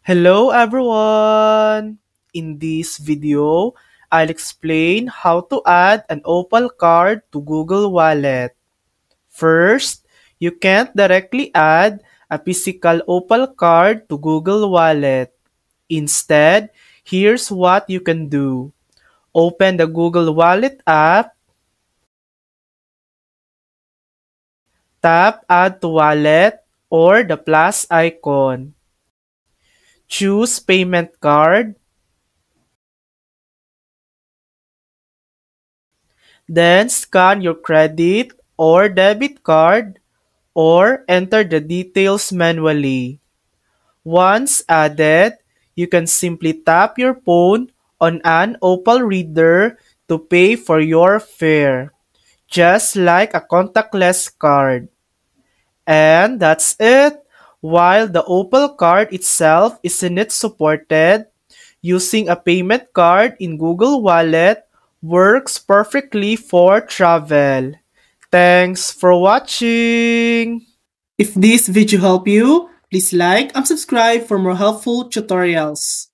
Hello everyone! In this video, I'll explain how to add an Opal card to Google Wallet. First, you can't directly add a physical Opal card to Google Wallet. Instead, here's what you can do. Open the Google Wallet app, tap Add to Wallet or the plus icon. Choose Payment Card. Then scan your credit or debit card or enter the details manually. Once added, you can simply tap your phone on an Opal reader to pay for your fare, just like a contactless card. And that's it. While the Opal card itself isn't supported, using a payment card in Google Wallet works perfectly for travel. Thanks for watching! If this video helped you, please like and subscribe for more helpful tutorials.